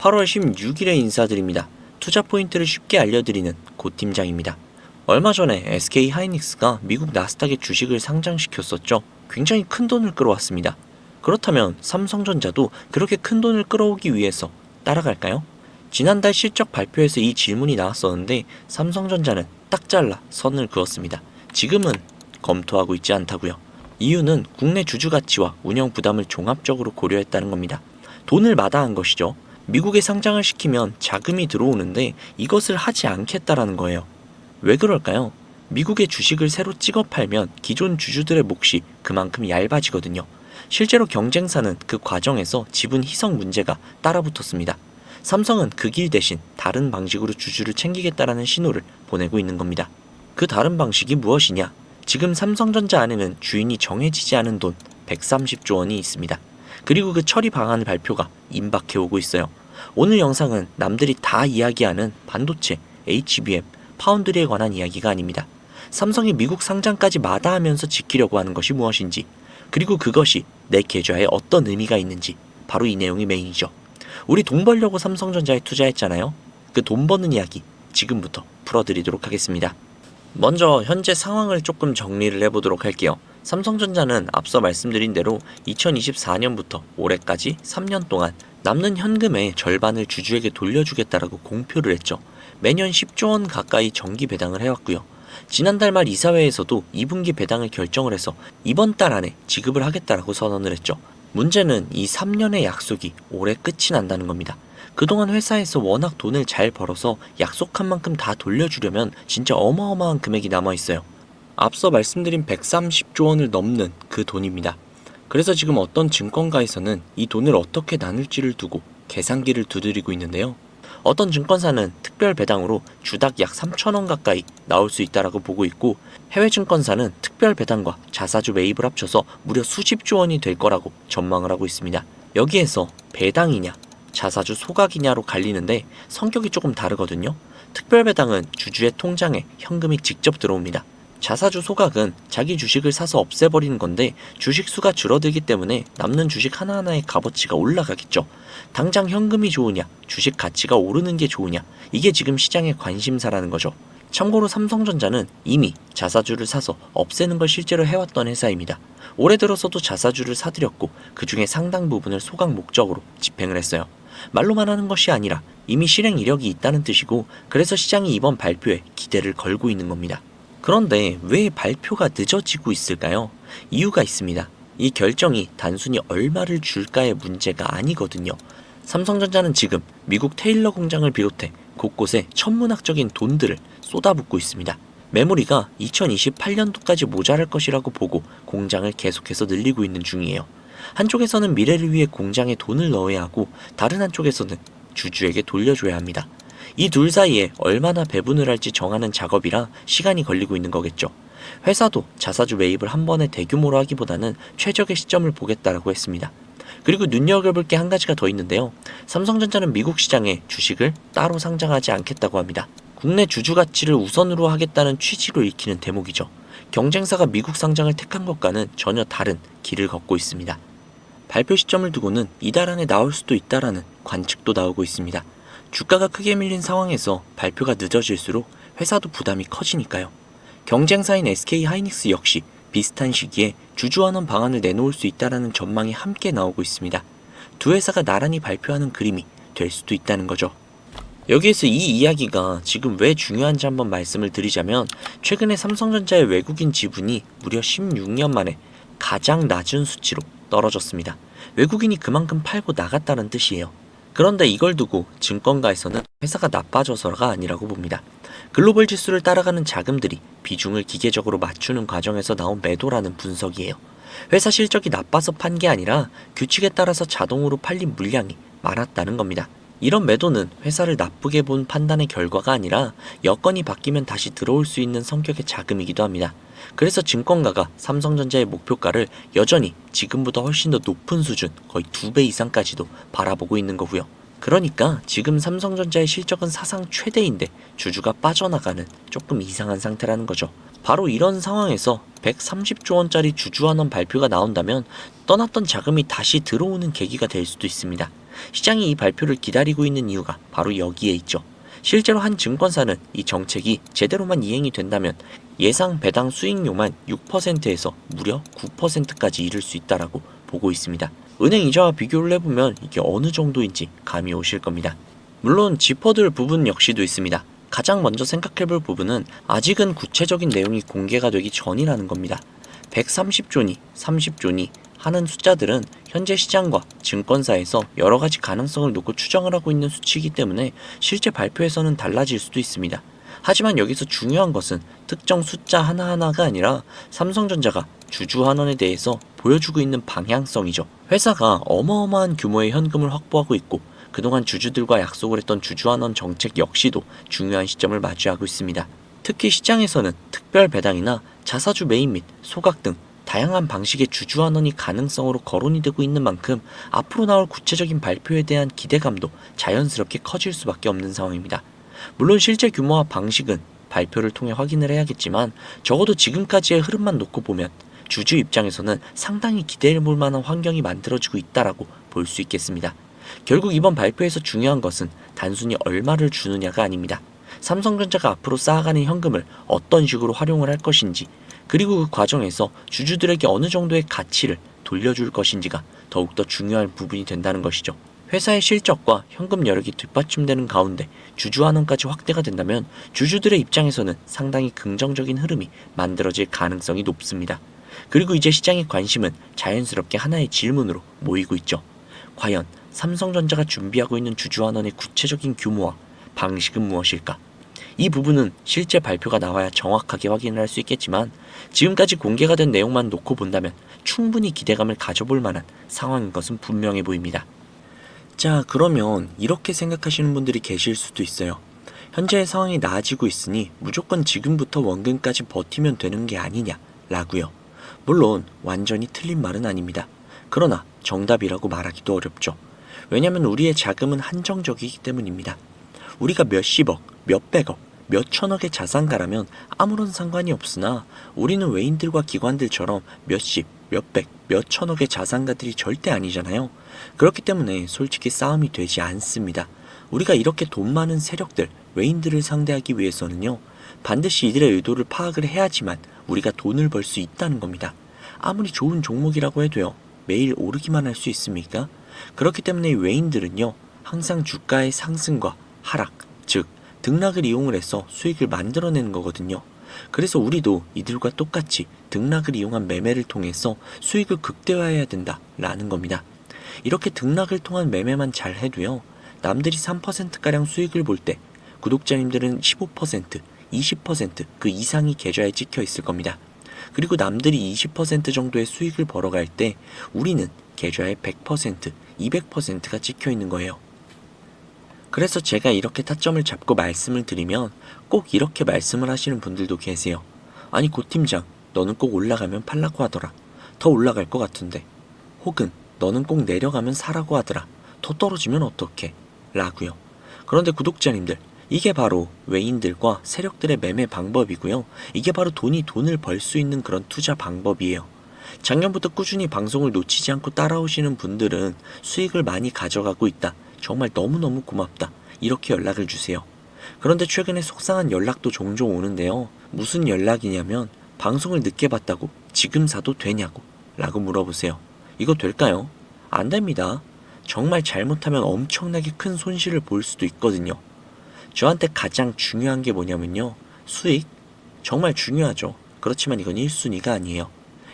8월 16일에 인사드립니다. 투자 포인트를 쉽게 알려드리는 고 팀장입니다. 얼마 전에 SK 하이닉스가 미국 나스닥에 주식을 상장시켰었죠. 굉장히 큰 돈을 끌어왔습니다. 그렇다면 삼성전자도 그렇게 큰 돈을 끌어오기 위해서 따라갈까요? 지난달 실적 발표에서 이 질문이 나왔었는데 삼성전자는 딱 잘라 선을 그었습니다. 지금은 검토하고 있지 않다고요. 이유는 국내 주주 가치와 운영 부담을 종합적으로 고려했다는 겁니다. 돈을 마다한 것이죠. 미국에 상장을 시키면 자금이 들어오는데 이것을 하지 않겠다라는 거예요. 왜 그럴까요? 미국의 주식을 새로 찍어 팔면 기존 주주들의 몫이 그만큼 얇아지거든요. 실제로 경쟁사는 그 과정에서 지분 희석 문제가 따라붙었습니다. 삼성은 그 길 대신 다른 방식으로 주주를 챙기겠다라는 신호를 보내고 있는 겁니다. 그 다른 방식이 무엇이냐? 지금 삼성전자 안에는 주인이 정해지지 않은 돈 130조 원이 있습니다. 그리고 그 처리 방안 발표가 임박해오고 있어요. 오늘 영상은 남들이 다 이야기하는 반도체, HBM, 파운드리에 관한 이야기가 아닙니다. 삼성이 미국 상장까지 마다하면서 지키려고 하는 것이 무엇인지, 그리고 그것이 내 계좌에 어떤 의미가 있는지, 바로 이 내용이 메인이죠. 우리 돈 벌려고 삼성전자에 투자했잖아요. 그 돈 버는 이야기 지금부터 풀어드리도록 하겠습니다. 먼저 현재 상황을 조금 정리를 해보도록 할게요. 삼성전자는 앞서 말씀드린 대로 2024년부터 올해까지 3년 동안 남는 현금의 절반을 주주에게 돌려주겠다라고 공표를 했죠. 매년 10조 원 가까이 정기 배당을 해왔고요. 지난달 말 이사회에서도 2분기 배당을 결정을 해서 이번 달 안에 지급을 하겠다라고 선언을 했죠. 문제는 이 3년의 약속이 올해 끝이 난다는 겁니다. 그동안 회사에서 워낙 돈을 잘 벌어서 약속한 만큼 다 돌려주려면 진짜 어마어마한 금액이 남아있어요. 앞서 말씀드린 130조 원을 넘는 그 돈입니다. 그래서 지금 어떤 증권가에서는 이 돈을 어떻게 나눌지를 두고 계산기를 두드리고 있는데요. 어떤 증권사는 특별 배당으로 주당 약 3천원 가까이 나올 수 있다라고 보고 있고, 해외 증권사는 특별 배당과 자사주 매입을 합쳐서 무려 수십조 원이 될 거라고 전망을 하고 있습니다. 여기에서 배당이냐 자사주 소각이냐로 갈리는데 성격이 조금 다르거든요. 특별 배당은 주주의 통장에 현금이 직접 들어옵니다. 자사주 소각은 자기 주식을 사서 없애버리는 건데 주식 수가 줄어들기 때문에 남는 주식 하나하나의 값어치가 올라가겠죠. 당장 현금이 좋으냐, 주식 가치가 오르는 게 좋으냐, 이게 지금 시장의 관심사라는 거죠. 참고로 삼성전자는 이미 자사주를 사서 없애는 걸 실제로 해왔던 회사입니다. 올해 들어서도 자사주를 사들였고 그 중에 상당 부분을 소각 목적으로 집행을 했어요. 말로만 하는 것이 아니라 이미 실행 이력이 있다는 뜻이고, 그래서 시장이 이번 발표에 기대를 걸고 있는 겁니다. 그런데 왜 발표가 늦어지고 있을까요? 이유가 있습니다. 이 결정이 단순히 얼마를 줄까의 문제가 아니거든요. 삼성전자는 지금 미국 테일러 공장을 비롯해 곳곳에 천문학적인 돈들을 쏟아붓고 있습니다. 메모리가 2028년도까지 모자랄 것이라고 보고 공장을 계속해서 늘리고 있는 중이에요. 한쪽에서는 미래를 위해 공장에 돈을 넣어야 하고, 다른 한쪽에서는 주주에게 돌려줘야 합니다. 이 둘 사이에 얼마나 배분을 할지 정하는 작업이라 시간이 걸리고 있는 거겠죠. 회사도 자사주 매입을 한 번에 대규모로 하기보다는 최적의 시점을 보겠다라고 했습니다. 그리고 눈여겨볼 게 한 가지가 더 있는데요. 삼성전자는 미국 시장에 주식을 따로 상장하지 않겠다고 합니다. 국내 주주 가치를 우선으로 하겠다는 취지로 읽히는 대목이죠. 경쟁사가 미국 상장을 택한 것과는 전혀 다른 길을 걷고 있습니다. 발표 시점을 두고는 이달 안에 나올 수도 있다라는 관측도 나오고 있습니다. 주가가 크게 밀린 상황에서 발표가 늦어질수록 회사도 부담이 커지니까요. 경쟁사인 SK 하이닉스 역시 비슷한 시기에 주주환원 방안을 내놓을 수 있다라는 전망이 함께 나오고 있습니다. 두 회사가 나란히 발표하는 그림이 될 수도 있다는 거죠. 여기에서 이 이야기가 지금 왜 중요한지 한번 말씀을 드리자면, 최근에 삼성전자의 외국인 지분이 무려 16년 만에 가장 낮은 수치로 떨어졌습니다. 외국인이 그만큼 팔고 나갔다는 뜻이에요. 그런데 이걸 두고 증권가에서는 회사가 나빠져서가 아니라고 봅니다. 글로벌 지수를 따라가는 자금들이 비중을 기계적으로 맞추는 과정에서 나온 매도라는 분석이에요. 회사 실적이 나빠서 판 게 아니라 규칙에 따라서 자동으로 팔린 물량이 많았다는 겁니다. 이런 매도는 회사를 나쁘게 본 판단의 결과가 아니라 여건이 바뀌면 다시 들어올 수 있는 성격의 자금이기도 합니다. 그래서 증권가가 삼성전자의 목표가를 여전히 지금보다 훨씬 더 높은 수준, 거의 2배 이상까지도 바라보고 있는 거고요. 그러니까 지금 삼성전자의 실적은 사상 최대인데 주주가 빠져나가는 조금 이상한 상태라는 거죠. 바로 이런 상황에서 130조 원짜리 주주환원 발표가 나온다면 떠났던 자금이 다시 들어오는 계기가 될 수도 있습니다. 시장이 이 발표를 기다리고 있는 이유가 바로 여기에 있죠. 실제로 한 증권사는 이 정책이 제대로만 이행이 된다면 예상 배당 수익률만 6%에서 무려 9%까지 이를 수 있다라고 보고 있습니다. 은행 이자와 비교를 해보면 이게 어느 정도인지 감이 오실 겁니다. 물론 짚어둘 부분 역시도 있습니다. 가장 먼저 생각해볼 부분은 아직은 구체적인 내용이 공개가 되기 전이라는 겁니다. 130조니 30조니 하는 숫자들은 현재 시장과 증권사에서 여러 가지 가능성을 놓고 추정을 하고 있는 수치이기 때문에 실제 발표에서는 달라질 수도 있습니다. 하지만 여기서 중요한 것은 특정 숫자 하나하나가 아니라 삼성전자가 주주환원에 대해서 보여주고 있는 방향성이죠. 회사가 어마어마한 규모의 현금을 확보하고 있고 그동안 주주들과 약속을 했던 주주환원 정책 역시도 중요한 시점을 마주하고 있습니다. 특히 시장에서는 특별 배당이나 자사주 매입 및 소각 등 다양한 방식의 주주환원이 가능성으로 거론이 되고 있는 만큼 앞으로 나올 구체적인 발표에 대한 기대감도 자연스럽게 커질 수밖에 없는 상황입니다. 물론 실제 규모와 방식은 발표를 통해 확인을 해야겠지만 적어도 지금까지의 흐름만 놓고 보면 주주 입장에서는 상당히 기대해볼 만한 환경이 만들어지고 있다라고 볼 수 있겠습니다. 결국 이번 발표에서 중요한 것은 단순히 얼마를 주느냐가 아닙니다. 삼성전자가 앞으로 쌓아가는 현금을 어떤 식으로 활용을 할 것인지, 그리고 그 과정에서 주주들에게 어느 정도의 가치를 돌려줄 것인지가 더욱더 중요한 부분이 된다는 것이죠. 회사의 실적과 현금 여력이 뒷받침되는 가운데 주주환원까지 확대가 된다면 주주들의 입장에서는 상당히 긍정적인 흐름이 만들어질 가능성이 높습니다. 그리고 이제 시장의 관심은 자연스럽게 하나의 질문으로 모이고 있죠. 과연 삼성전자가 준비하고 있는 주주환원의 구체적인 규모와 방식은 무엇일까? 이 부분은 실제 발표가 나와야 정확하게 확인을 할 수 있겠지만 지금까지 공개가 된 내용만 놓고 본다면 충분히 기대감을 가져볼 만한 상황인 것은 분명해 보입니다. 자, 그러면 이렇게 생각하시는 분들이 계실 수도 있어요. 현재의 상황이 나아지고 있으니 무조건 지금부터 원금까지 버티면 되는 게 아니냐 라고요. 물론 완전히 틀린 말은 아닙니다. 그러나 정답이라고 말하기도 어렵죠. 왜냐하면 우리의 자금은 한정적이기 때문입니다. 우리가 몇십억, 몇백억, 몇천억의 자산가라면 아무런 상관이 없으나 우리는 외인들과 기관들처럼 몇십, 몇백, 몇천억의 자산가들이 절대 아니잖아요. 그렇기 때문에 솔직히 싸움이 되지 않습니다. 우리가 이렇게 돈 많은 세력들, 외인들을 상대하기 위해서는요, 반드시 이들의 의도를 파악을 해야지만 우리가 돈을 벌 수 있다는 겁니다. 아무리 좋은 종목이라고 해도요, 매일 오르기만 할 수 있습니까? 그렇기 때문에 외인들은요, 항상 주가의 상승과 하락, 즉 등락을 이용을 해서 수익을 만들어내는 거거든요. 그래서 우리도 이들과 똑같이 등락을 이용한 매매를 통해서 수익을 극대화해야 된다라는 겁니다. 이렇게 등락을 통한 매매만 잘 해도요, 남들이 3%가량 수익을 볼 때 구독자님들은 15%, 20% 그 이상이 계좌에 찍혀 있을 겁니다. 그리고 남들이 20% 정도의 수익을 벌어갈 때 우리는 계좌에 100%, 200%가 찍혀 있는 거예요. 그래서 제가 이렇게 타점을 잡고 말씀을 드리면 꼭 이렇게 말씀을 하시는 분들도 계세요. 아니 고 팀장, 너는 꼭 올라가면 팔라고 하더라. 더 올라갈 것 같은데. 혹은 너는 꼭 내려가면 사라고 하더라. 더 떨어지면 어떡해? 라고요. 그런데 구독자님들, 이게 바로 외인들과 세력들의 매매 방법이고요. 이게 바로 돈을 벌 수 있는 그런 투자 방법이에요. 작년부터 꾸준히 방송을 놓치지 않고 따라오시는 분들은 수익을 많이 가져가고 있다. 정말 너무너무 고맙다. 이렇게 연락을 주세요. 그런데 최근에 속상한 연락도 종종 오는데요. 무슨 연락이냐면 방송을 늦게 봤다고 지금 사도 되냐고 라고 물어보세요. 이거 될까요? 안 됩니다. 정말 잘못하면 엄청나게 큰 손실을 볼 수도 있거든요. 저한테 가장 중요한 게 뭐냐면요. 수익? 정말 중요하죠. 그렇지만 이건 1순위가 아니에요.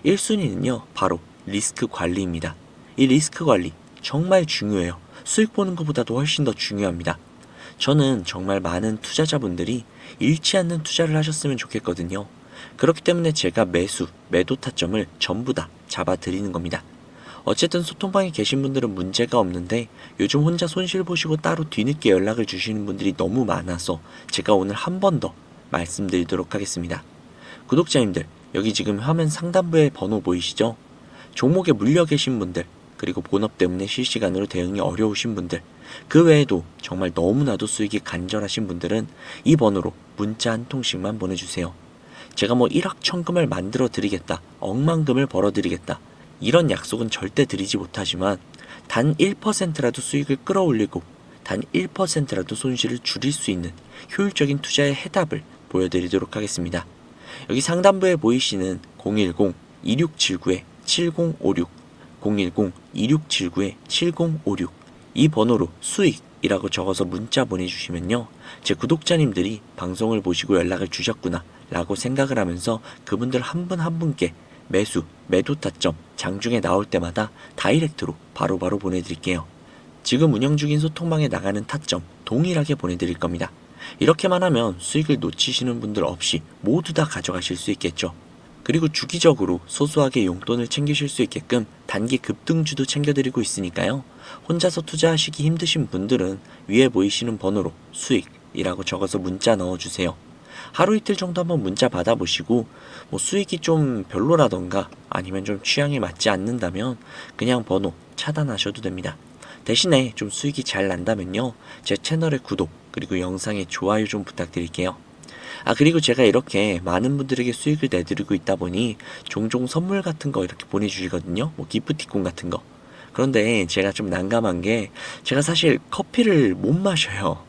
1순위는요. 바로 리스크 관리입니다. 이 리스크 관리 정말 중요해요. 수익 보는 것보다도 훨씬 더 중요합니다. 저는 정말 많은 투자자분들이 잃지 않는 투자를 하셨으면 좋겠거든요. 그렇기 때문에 제가 매도 타점을 전부 다 잡아드리는 겁니다. 어쨌든 소통방에 계신 분들은 문제가 없는데 요즘 혼자 손실 보시고 따로 뒤늦게 연락을 주시는 분들이 너무 많아서 제가 오늘 한 번 더 말씀드리도록 하겠습니다. 구독자님들, 여기 지금 화면 상단부에 번호 보이시죠? 종목에 물려 계신 분들, 그리고 본업 때문에 실시간으로 대응이 어려우신 분들, 그 외에도 정말 너무나도 수익이 간절하신 분들은 이 번호로 문자 한 통씩만 보내주세요. 제가 뭐 1억 천금을 만들어 드리겠다, 억만금을 벌어 드리겠다, 이런 약속은 절대 드리지 못하지만 단 1%라도 수익을 끌어올리고 단 1%라도 손실을 줄일 수 있는 효율적인 투자의 해답을 보여드리도록 하겠습니다. 여기 상단부에 보이시는 010-2679-7056, 010-2679-7056 이 번호로 수익이라고 적어서 문자 보내주시면요, 제 구독자님들이 방송을 보시고 연락을 주셨구나 라고 생각을 하면서 그분들 한 분 한 분께 매도 타점 장중에 나올 때마다 다이렉트로 바로바로 보내드릴게요. 지금 운영 중인 소통방에 나가는 타점 동일하게 보내드릴 겁니다. 이렇게만 하면 수익을 놓치시는 분들 없이 모두 다 가져가실 수 있겠죠. 그리고 주기적으로 소소하게 용돈을 챙기실 수 있게끔 단기 급등주도 챙겨드리고 있으니까요. 혼자서 투자하시기 힘드신 분들은 위에 보이시는 번호로 수익이라고 적어서 문자 넣어주세요. 하루 이틀 정도 한번 문자 받아보시고 뭐 수익이 좀 별로라던가 아니면 좀 취향에 맞지 않는다면 그냥 번호 차단하셔도 됩니다. 대신에 좀 수익이 잘 난다면요, 제 채널의 구독 그리고 영상의 좋아요 좀 부탁드릴게요. 그리고 제가 이렇게 많은 분들에게 수익을 내드리고 있다 보니 종종 선물 같은 거 이렇게 보내주시거든요. 뭐 기프티콘 같은 거. 그런데 제가 좀 난감한 게 제가 사실 커피를 못 마셔요.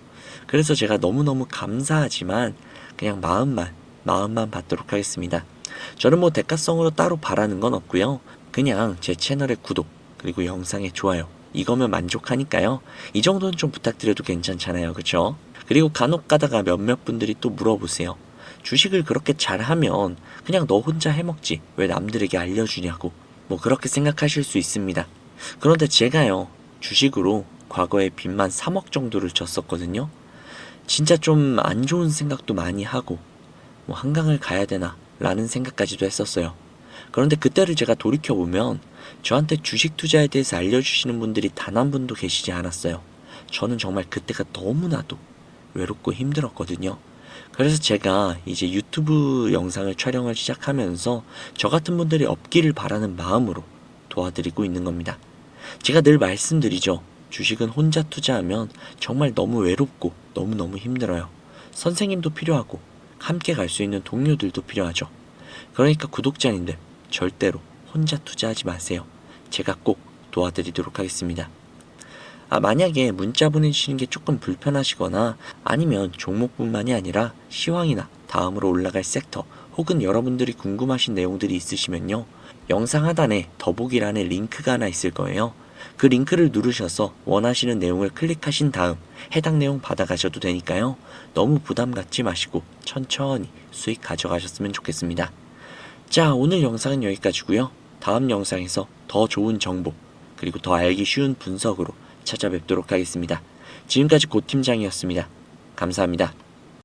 그래서 제가 너무너무 감사하지만 그냥 마음만 받도록 하겠습니다. 저는 뭐 대가성으로 따로 바라는 건 없고요. 그냥 제 채널의 구독 그리고 영상의 좋아요 이거면 만족하니까요. 이 정도는 좀 부탁드려도 괜찮잖아요. 그쵸? 그리고 간혹 가다가 몇몇 분들이 또 물어보세요. 주식을 그렇게 잘하면 그냥 너 혼자 해먹지 왜 남들에게 알려주냐고. 뭐 그렇게 생각하실 수 있습니다. 그런데 제가요, 주식으로 과거에 빚만 3억 정도를 졌었거든요. 진짜 좀 안 좋은 생각도 많이 하고 뭐 한강을 가야 되나 라는 생각까지도 했었어요. 그런데 그때를 제가 돌이켜보면 저한테 주식 투자에 대해서 알려주시는 분들이 단 한 분도 계시지 않았어요. 저는 정말 그때가 너무나도 외롭고 힘들었거든요. 그래서 제가 이제 유튜브 영상을 촬영을 시작하면서 저 같은 분들이 없기를 바라는 마음으로 도와드리고 있는 겁니다. 제가 늘 말씀드리죠. 주식은 혼자 투자하면 정말 너무 외롭고 너무너무 힘들어요. 선생님도 필요하고 함께 갈 수 있는 동료들도 필요하죠. 그러니까 구독자님들 절대로 혼자 투자하지 마세요. 제가 꼭 도와드리도록 하겠습니다. 만약에 문자 보내주시는 게 조금 불편하시거나 아니면 종목뿐만이 아니라 시황이나 다음으로 올라갈 섹터 혹은 여러분들이 궁금하신 내용들이 있으시면요, 영상 하단에 더보기란에 링크가 하나 있을 거예요. 그 링크를 누르셔서 원하시는 내용을 클릭하신 다음 해당 내용 받아가셔도 되니까요. 너무 부담 갖지 마시고 천천히 수익 가져가셨으면 좋겠습니다. 자, 오늘 영상은 여기까지고요. 다음 영상에서 더 좋은 정보 그리고 더 알기 쉬운 분석으로 찾아뵙도록 하겠습니다. 지금까지 고팀장이었습니다. 감사합니다.